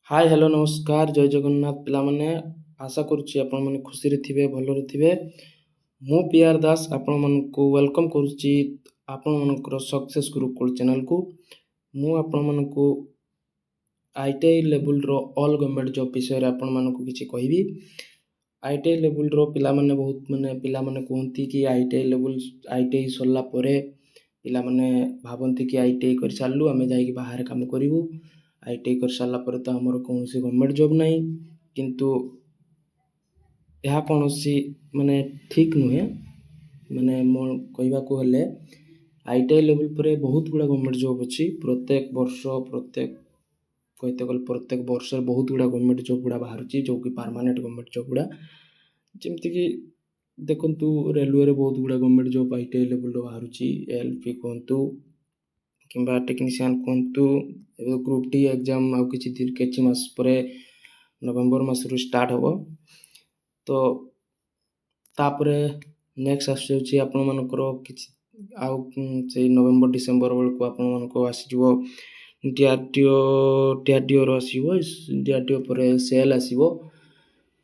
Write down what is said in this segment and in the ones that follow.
Hi hello नमस्कार जय जगन्नाथ पिलामाने आशा करुच्ची आपण माने खुशी रे थिबे भलरे थिबे। मु पीआर दास आपण मानकु वेलकम करुच्ची आपण मानकर सक्सेस गुरुकुल चैनल को। मु आपण मानकु आईटीआई लेवल रो ऑल गवर्नमेंट जॉब विषय रे आपण मानकु किछि कहिबी। आईटीआई लेवल रो पिला माने बहुत माने पिला माने कहंती कि आईटीआई सरला परे पिला माने भाबंती कि आईटीआई कर सारलु आमे जाई बाहर काम करिवु। आईटीआई कर सारला परे तो हमर कोनोसी गवर्नमेंट जॉब नाही, किंतु ଏହା କୌଣସି ମାନେ ଠିକ୍ ନୁହେଁ। ମାନେ ମୋ କହିବାକୁ ହେଲେ ଆଇଟିଆଇ ଲେଭେଲ୍ ପରେ ବହୁତ ଗୁଡ଼ା ଗଭର୍ଣ୍ଣମେଣ୍ଟ ଜବ୍ ଅଛି। ପ୍ରତ୍ୟେକ ବର୍ଷରେ ବହୁତ ଗୁଡ଼ା ଗଭର୍ଣ୍ଣମେଣ୍ଟ ଜବ୍ ଗୁଡ଼ା ବାହାରୁଛି, ଯେଉଁକି ପରମାନେଣ୍ଟ ଗଭର୍ଣ୍ଣମେଣ୍ଟ ଜବ୍ ଗୁଡ଼ା। ଯେମିତିକି ଦେଖନ୍ତୁ ରେଲୱେରେ ବହୁତ ଗୁଡ଼ା ଗଭର୍ଣ୍ଣମେଣ୍ଟ ଜବ୍ ଆଇଟିଆଇ ଲେଭେଲ୍ର ବାହାରୁଛି। ଏଲ୍ପି କୁହନ୍ତୁ କିମ୍ବା ଟେକ୍ନିସିଆନ୍ କୁହନ୍ତୁ। ଏବେ ଗ୍ରୁପ୍ ଡି ଏକ୍ଜାମ୍ ଆଉ କିଛି ମାସ ପରେ ନଭେମ୍ବର ମାସରୁ ଷ୍ଟାର୍ଟ ହେବ। ତ ତାପରେ ନେକ୍ସଟ ଆସୁଛି ଆପଣମାନଙ୍କର କିଛି ଆଉ ସେଇ ନଭେମ୍ବର ଡିସେମ୍ବର ବେଳକୁ ଆପଣମାନଙ୍କୁ ଆସିଯିବ ଡିଆର୍ଡିଓର ଆସିବ। ଡିଆର୍ଡିଓ ପରେ ସେଲ୍ ଆସିବ।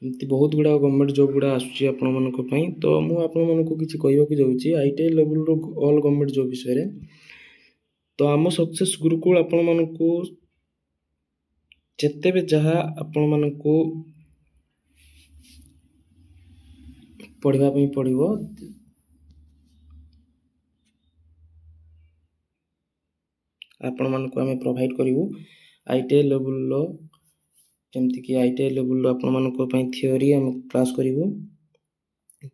ଏମିତି ବହୁତ ଗୁଡ଼ା ଗଭର୍ଣ୍ଣମେଣ୍ଟ ଜବ୍ ଗୁଡ଼ା ଆସୁଛି ଆପଣମାନଙ୍କ ପାଇଁ। ତ ମୁଁ ଆପଣମାନଙ୍କୁ କିଛି କହିବାକୁ ଯାଉଛି ଆଇଟିଆଇ ଲେଭେଲ୍ର ଅଲ୍ ଗଭର୍ଣ୍ଣମେଣ୍ଟ ଜବ୍ ବିଷୟରେ। ତ ଆମ ସକ୍ସେସ୍ ଗୁରୁକୁଳ ଆପଣମାନଙ୍କୁ ଯେତେ ବି ଯାହା ଆପଣମାନଙ୍କୁ ପଢ଼ିବା ପାଇଁ ପଡ଼ିବ, ଆପଣମାନଙ୍କୁ ଆମେ ପ୍ରୋଭାଇଡ଼ କରିବୁ। ଆଇଟିଆଇ ଲେଭେଲ୍ର ଯେମିତିକି ଆଇଟିଆଇ ଲେଭେଲ୍ର ଆପଣମାନଙ୍କ ପାଇଁ ଥିଓରି ଆମେ କ୍ଲାସ୍ କରିବୁ।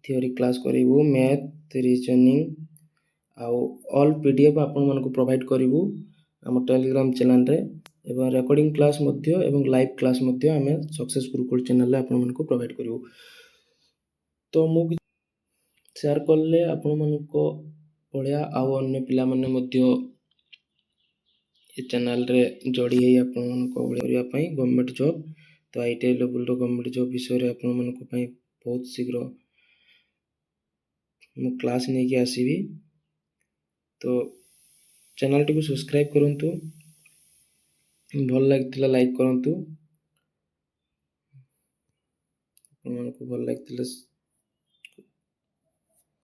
ଥିଓରି କ୍ଲାସ୍ କରିବୁ, ମ୍ୟାଥ୍ ରିଜନିଂ ଆଉ ଅଲ୍ PDF ଆପଣମାନଙ୍କୁ ପ୍ରୋଭାଇଡ଼ କରିବୁ ଆମ ଟେଲିଗ୍ରାମ ଚ୍ୟାନେଲରେ। ଏବଂ ରେକର୍ଡ଼ିଂ କ୍ଲାସ୍ ମଧ୍ୟ ଏବଂ ଲାଇଭ୍ କ୍ଲାସ୍ ମଧ୍ୟ ଆମେ ସକ୍ସେସ୍ ଗୁରୁକୁଳ ଚ୍ୟାନେଲରେ ଆପଣମାନଙ୍କୁ ପ୍ରୋଭାଇଡ଼ କରିବୁ। ତ ମୁଁ ସେୟାର କଲେ ଆପଣମାନଙ୍କ ଭଳିଆ ଆଉ ଅନ୍ୟ ପିଲାମାନେ ମଧ୍ୟ ଏ ଚ୍ୟାନେଲରେ ଯୋଡ଼ି ହେଇ ଆପଣମାନଙ୍କ ଭଳିଆ କରିବା ପାଇଁ ଗଭର୍ଣ୍ଣମେଣ୍ଟ ଜବ୍। ତ ଆଇଟିଆଇ ଲେଭେଲ୍ର ଗଭର୍ଣ୍ଣମେଣ୍ଟ ଜବ୍ ବିଷୟରେ ଆପଣମାନଙ୍କ ପାଇଁ ବହୁତ ଶୀଘ୍ର ମୁଁ କ୍ଲାସ୍ ନେଇକି ଆସିବି। ତ ଚ୍ୟାନେଲଟିକୁ ସବସ୍କ୍ରାଇବ୍ କରନ୍ତୁ, ଭଲ ଲାଗିଥିଲା ଲାଇକ୍ କରନ୍ତୁ, ଆପଣମାନଙ୍କୁ ଭଲ ଲାଗିଥିଲେ